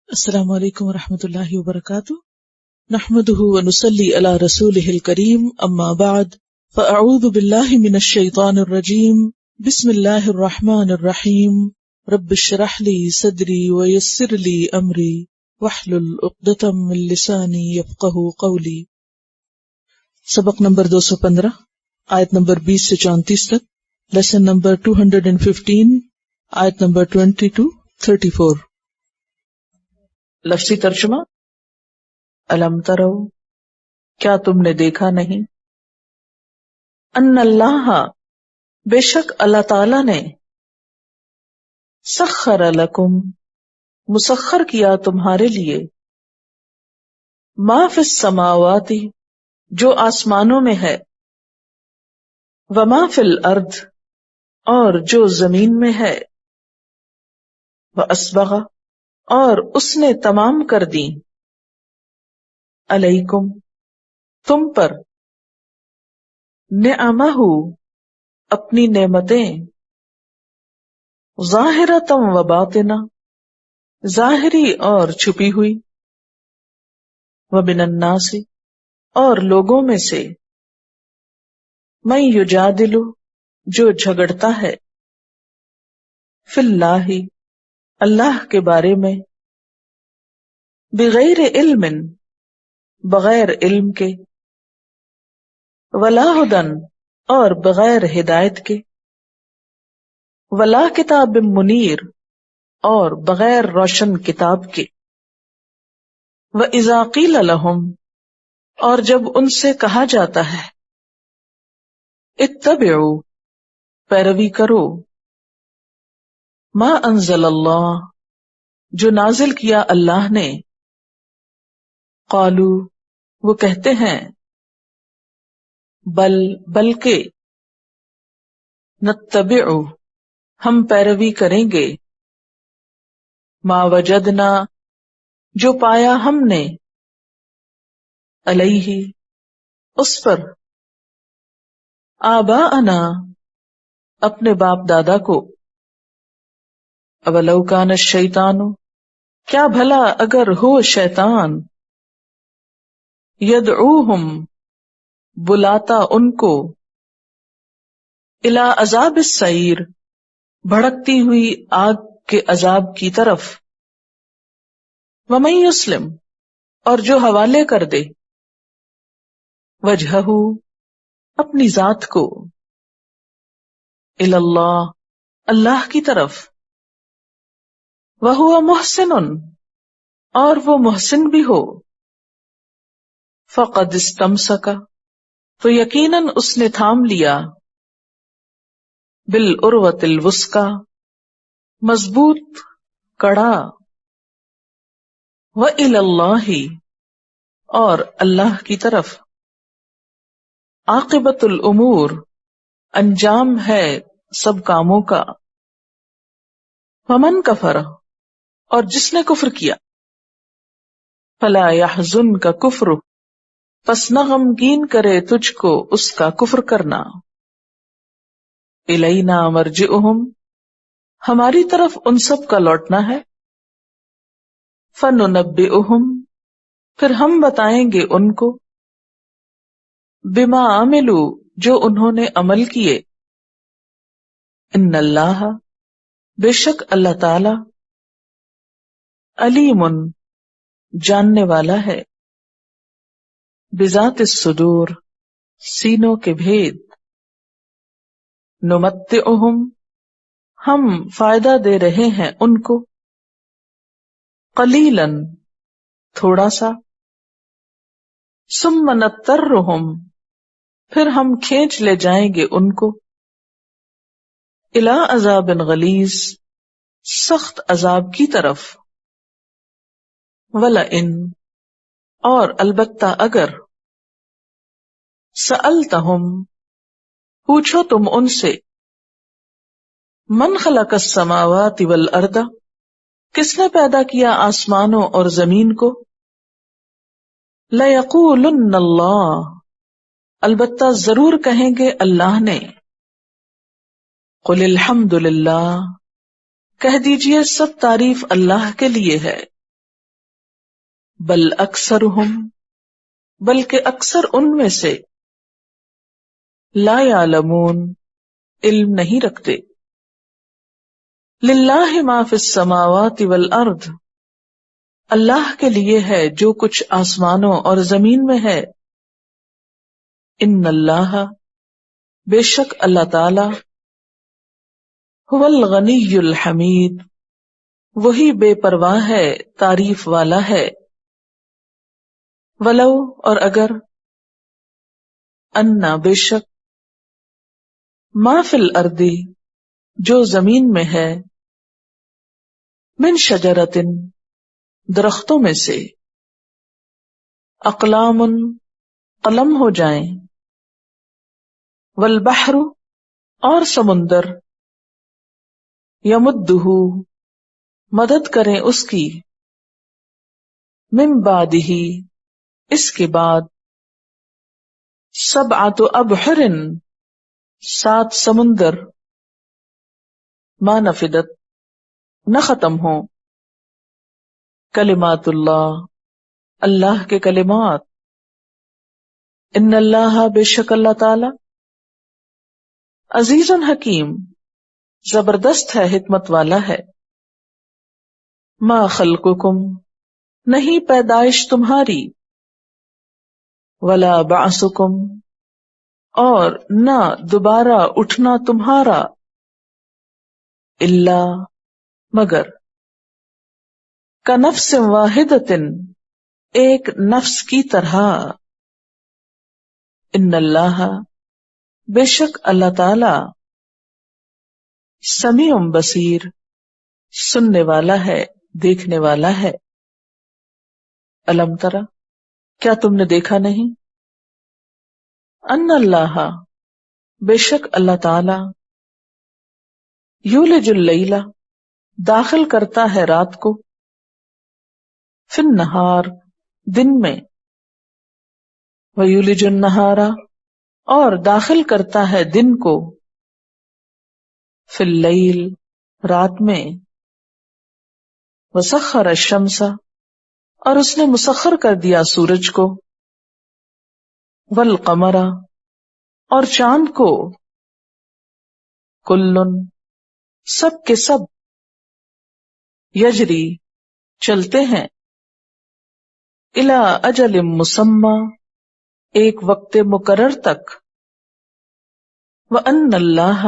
السلام علیکم ورحمۃ اللہ وبرکاتہ، نحمده ونصلی علی رسولہ الکریم، اما بعد فاعوذ باللہ من الشیطان الرجیم، بسم اللہ الرحمن الرحیم، رب اشرح لی صدری ویسر لی امری واحلل عقدۃ من لسانی یفقہوا قولی۔ سبق نمبر 215، آیت نمبر 20 سے 34 تک، لیسن نمبر 215، آیت نمبر 20 to 34۔ لفظی ترجمہ: الم ترو، کیا تم نے دیکھا نہیں، ان اللہ، بے شک اللہ تعالی نے، سخر لکم، مسخر کیا تمہارے لیے، ما فی السماوات، جو آسمانوں میں ہے، وما فی الارض، اور جو زمین میں ہے، واسبغ، اور اس نے تمام کر دی، علیکم، تم پر، نعمہ، اپنی نعمتیں، ظاہرۃ و باطنہ، ظاہری اور چھپی ہوئی، ومن الناس، اور لوگوں میں سے، من یجادل، جو جھگڑتا ہے، فی اللہ، اللہ کے بارے میں، بغیر علم، بغیر علم کے، ولا ہدی، اور بغیر ہدایت کے، ولا کتاب منیر، اور بغیر روشن کتاب کے، وَإِذَا قِيلَ لَهُمْ، اور جب ان سے کہا جاتا ہے، اتبعوا، پیروی کرو، ما انزل اللہ، جو نازل کیا اللہ نے، قالوا، وہ کہتے ہیں، بلکہ، نتبع، ہم پیروی کریں گے، ما وجدنا، جو پایا ہم نے، علیہ، اس پر، آباءنا، اپنے باپ دادا کو، اولو کان الشیطان، کیا بھلا اگر ہو شیطان، یدعوہم، بلاتا ان کو، الی عذاب السعیر، بھڑکتی ہوئی آگ کے عذاب کی طرف، ومن یسلم، اور جو حوالے کر دے، وجہہ، اپنی ذات کو، الی اللہ، اللہ کی طرف، وہو محسن، اور وہ محسن بھی ہو، فقد استمسک، تو یقیناً اس نے تھام لیا، بالعروۃ الوثقی، مضبوط کڑا، وإلی اللہ، اور اللہ کی طرف، عاقبۃ الامور، انجام ہے سب کاموں کا، ومن کفر، اور جس نے کفر کیا، فلا یحزنک کفرہ، پس نہ غمگین کرے تجھ کو اس کا کفر کرنا، الینا مرجعہم، ہماری طرف ان سب کا لوٹنا ہے، فننبئہم، پھر ہم بتائیں گے ان کو، بما عملوا، جو انہوں نے عمل کیے، ان اللہ، بے شک اللہ تعالی، علیم، جاننے والا ہے، بذات الصدور، سینوں کے بھید، نمتعہم، ہم فائدہ دے رہے ہیں ان کو، قلیلاً، تھوڑا سا، ثم نضطرہم، پھر ہم کھینچ لے جائیں گے ان کو، الی عذاب غلیظ، سخت عذاب کی طرف، وَلَئِن، اور البتہ اگر، سألتہم، پوچھو تم ان سے، من خلق السماوات والارض، کس نے پیدا کیا آسمانوں اور زمین کو، لَيَقُولُنَّ اللہ، البتہ ضرور کہیں گے اللہ نے، قُلِ الْحَمْدُ لِلَّهِ، کہہ دیجئے سب تعریف اللہ کے لیے ہے، بل اکثرہم، بلکہ اکثر ان میں سے، لا یعلمون، علم نہیں رکھتے۔ للہ ما فی السماوات والارض، اللہ کے لیے ہے جو کچھ آسمانوں اور زمین میں ہے۔ ان اللہ، بے شک اللہ تعالی، هو الغنی الحمید، وہی بے پرواہ ہے، تعریف والا ہے۔ ولو، اور اگر، انا، بے شک، ما فی الارض، جو زمین میں ہے، من شجرۃ، درختوں میں سے، اقلام، قلم ہو جائیں، والبحر، اور سمندر، یمدہ، مدد کریں اس کی، من بعدہ، اس کے بعد، سبعۃ ابحر، 7 سمندر، ما نفدت، نہ ختم ہو، کلمات اللہ، اللہ کے کلمات، ان اللہ، بے شک اللہ تعالی، عزیز حکیم، زبردست ہے، حکمت والا ہے۔ ما خلقکم، نہیں پیدائش تمہاری، ولا بعثکم، اور نہ دوبارہ اٹھنا تمہارا، الا، مگر، کنفس واحدۃ، ایک نفس کی طرح۔ ان اللہ، بے شک اللہ تعالی، سمیع بصیر، سننے والا ہے، دیکھنے والا ہے۔ الم تری، کیا تم نے دیکھا نہیں، ان اللہ، بے شک اللہ تعالی، یولج اللیل، داخل کرتا ہے رات کو، فی النہار، دن میں، ویولج النہار، اور داخل کرتا ہے دن کو، فی اللیل، رات میں، وسخر الشمس، اور اس نے مسخر کر دیا سورج کو، والقمر، اور چاند کو، کلن، سب کے سب، یجری، چلتے ہیں، الی اجل مسمی، ایک وقت مقرر تک، وان اللہ،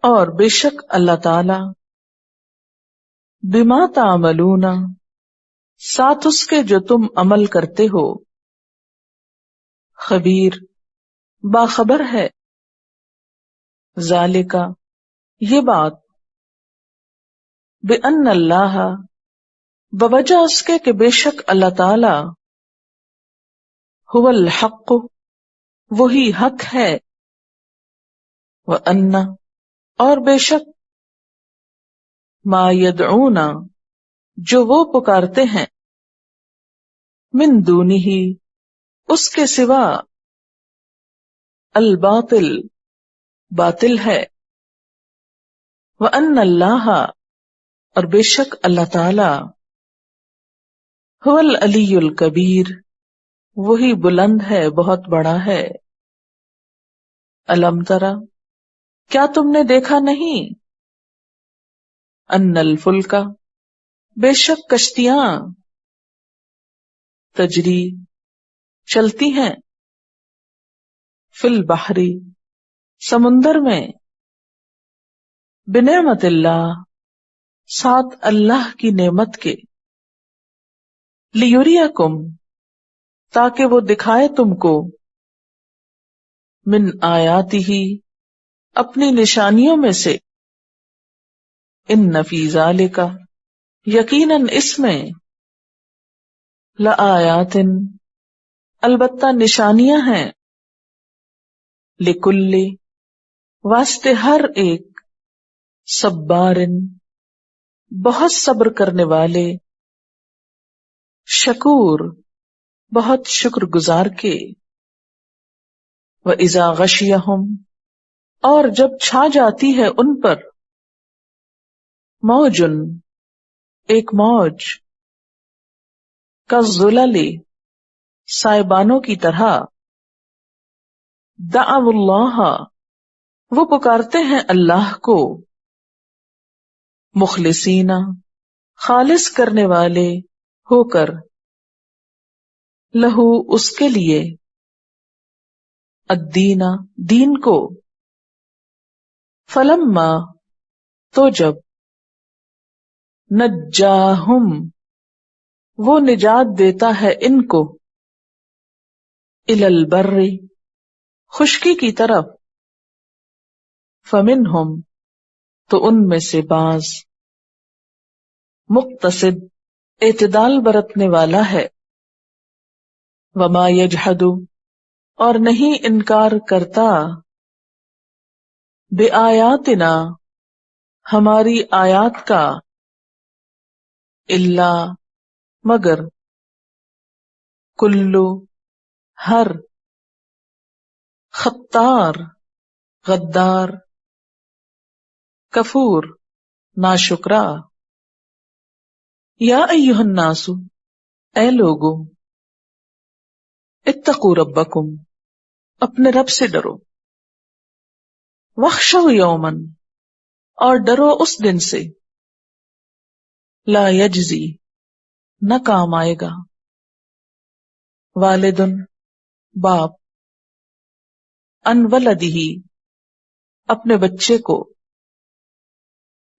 اور بے شک اللہ تعالی، بما تعملون، ساتھ اس کے جو تم عمل کرتے ہو، خبیر، باخبر ہے۔ ذالک، یہ بات، بان اللہ، بوجہ اس کے کہ بے شک اللہ تعالی، هو الحق، وہی حق ہے، وان، اور بے شک، ما یدعون، جو وہ پکارتے ہیں، من دونہ، اس کے سوا، الباطل، باطل ہے، وان اللہ، اور بے شک اللہ تعالی، هو العلی الکبیر، وہی بلند ہے، بہت بڑا ہے۔ الم تری، کیا تم نے دیکھا نہیں، ان الفلک، بے شک کشتیاں، تجری، چلتی ہیں، فی البحر، سمندر میں، بنعمت اللہ، ساتھ اللہ کی نعمت کے، لیریکم، تاکہ وہ دکھائے تم کو، من آیاتہ، اپنی نشانیوں میں سے، ان فی ذالک، یقیناً اس میں، لآیات، البتہ نشانیاں ہیں، لکل، واسطے ہر ایک، صبار، بہت صبر کرنے والے، شکور، بہت شکر گزار کے، وَإِذَا غَشِيَهُمْ، اور جب چھا جاتی ہے ان پر، موجن، ایک موج، کالظلل سائبانوں کی طرح، دعوا اللہ وہ پکارتے ہیں اللہ کو، مخلصین خالص کرنے والے ہو کر، لہو اس کے لیے، الدین دین کو، فلما تو جب، نجاہم وہ نجات دیتا ہے ان کو، الی البر خشکی کی طرف، فمنہم تو ان میں سے بعض، مقتصد اعتدال برتنے والا ہے، وما یجحد اور نہیں انکار کرتا، بآیاتنا ہماری آیات کا، الا مگر، کلو ہر، خطار غدار، کفور ناشکرا، یا ایھا الناس اے لوگو، اتقوا ربکم اپنے رب سے ڈرو، واخشوا یوما اور ڈرو اس دن سے، لا یجزی نہ کام آئے گا، والدن باپ، ان ولدہ اپنے بچے کو،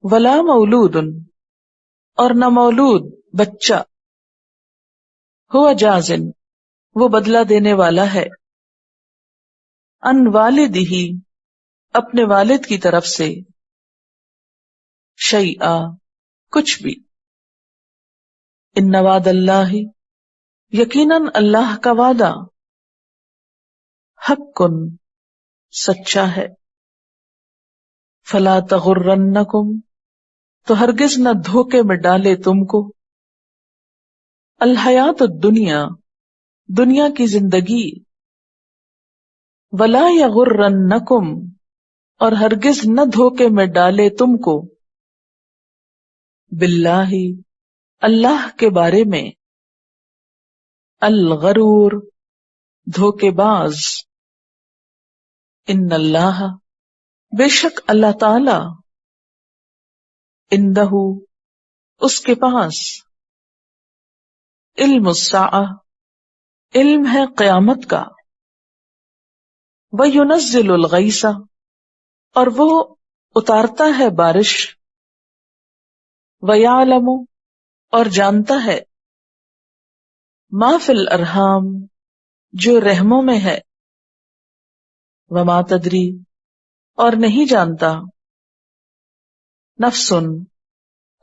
ولا مولود اور نہ مولود بچہ، ہوا جازن وہ بدلہ دینے والا ہے، ان والدہ اپنے والد کی طرف سے، شیئا کچھ بھی، ان وعد اللہ یقیناً اللہ کا وعدہ، حق سچا ہے، فلا تغرنکم تو ہرگز نہ دھوکے میں ڈالے تم کو، الحیات الدنیا دنیا کی زندگی، ولا یغرنکم اور ہرگز نہ دھوکے میں ڈالے تم کو، باللہ اللہ کے بارے میں، الغرور دھوکے باز، ان اللہ بے شک اللہ تعالی، عندہ اس کے پاس، علم الساعہ علم ہے قیامت کا، وَيُنَزِّلُ الْغَيْثَ اور وہ اتارتا ہے بارش، وَيَعْلَمُ اور جانتا ہے، مَا فِي الْأَرْحَامِ جو رحموں میں ہے، وَمَا تَدْرِي اور نہیں جانتا، نفس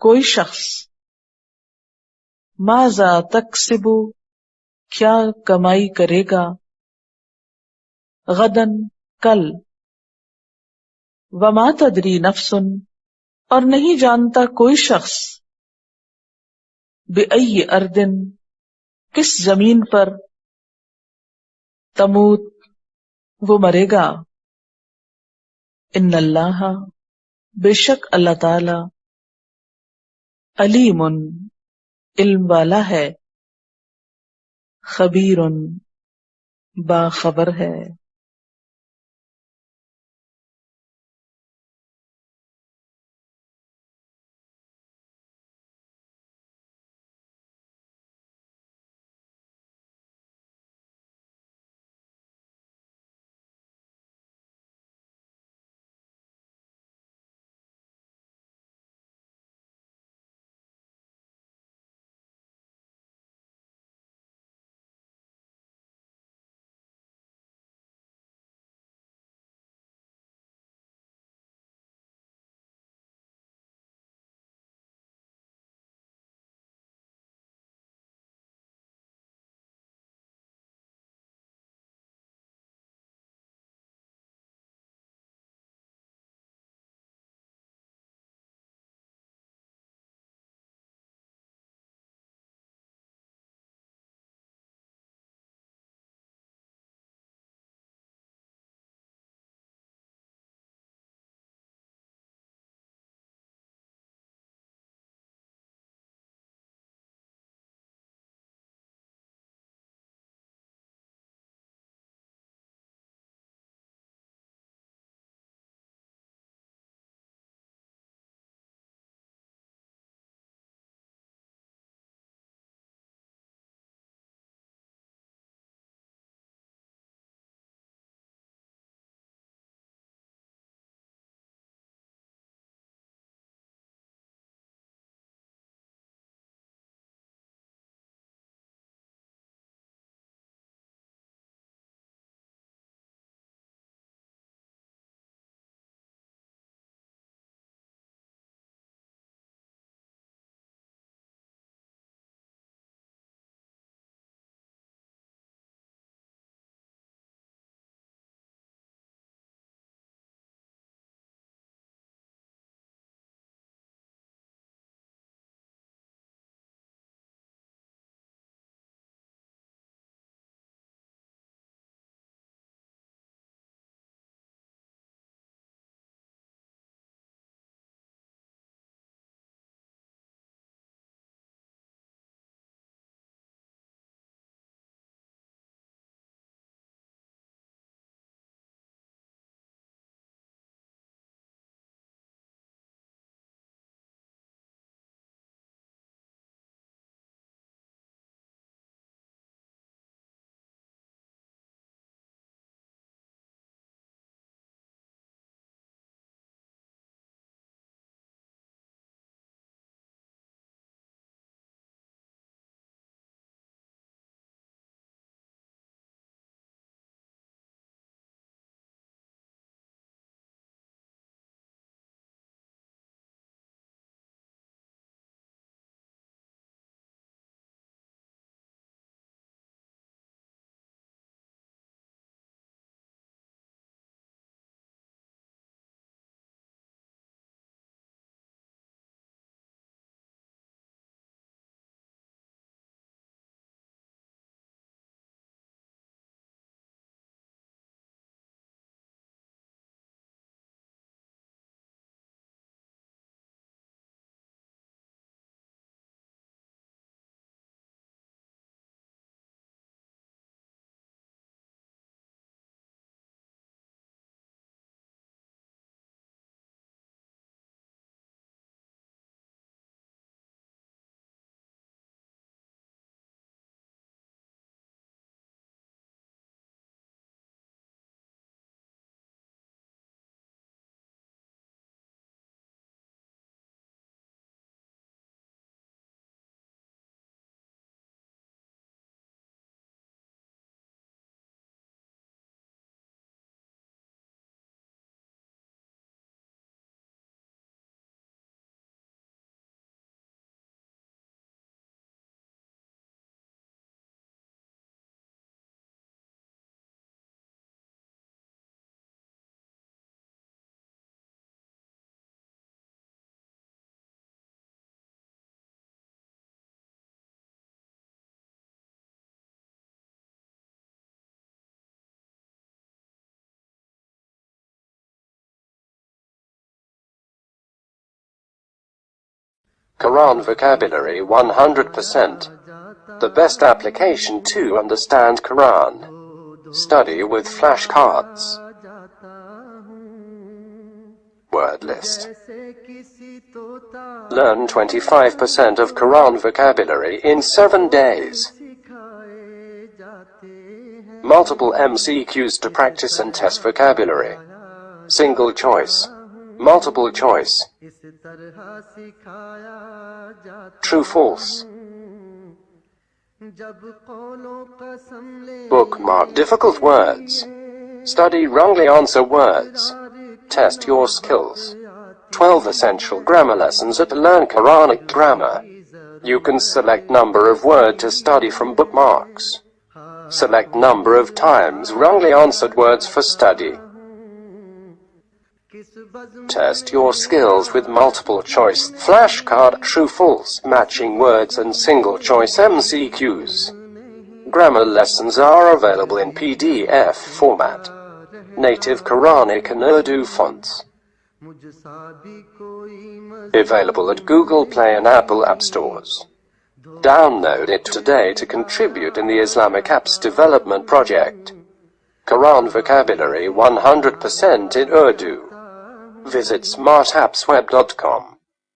کوئی شخص، ماذا تکسب کیا کمائی کرے گا، غدن کل، وما تدری نفس اور نہیں جانتا کوئی شخص، بأی ارض کس زمین پر، تموت وہ مرے گا، ان اللہ بے شک اللہ تعالی، علیم علم والا ہے، خبیر باخبر ہے۔ Quran vocabulary 100%. The best application to understand Quran. Study with flashcards. Word list. Learn 25% of Quran vocabulary in 7 days. Multiple MCQs to practice and test vocabulary. Single choice. Multiple choice. True, false. Bookmark difficult words. Study wrongly answer words. Test your skills. 12 essential grammar lessons at Learn Quranic Grammar. You can select number of word to study from bookmarks. Select number of times wrongly answered words for study. Test your skills with multiple choice flashcard, true, false, matching words and single choice MCQs. Grammar lessons are available in PDF format. Native Quranic and Urdu fonts. Available at Google Play and Apple App Stores. Download it today to contribute in the Islamic Apps Development Project. Quran vocabulary 100% in Urdu. Visit smartappsweb.com.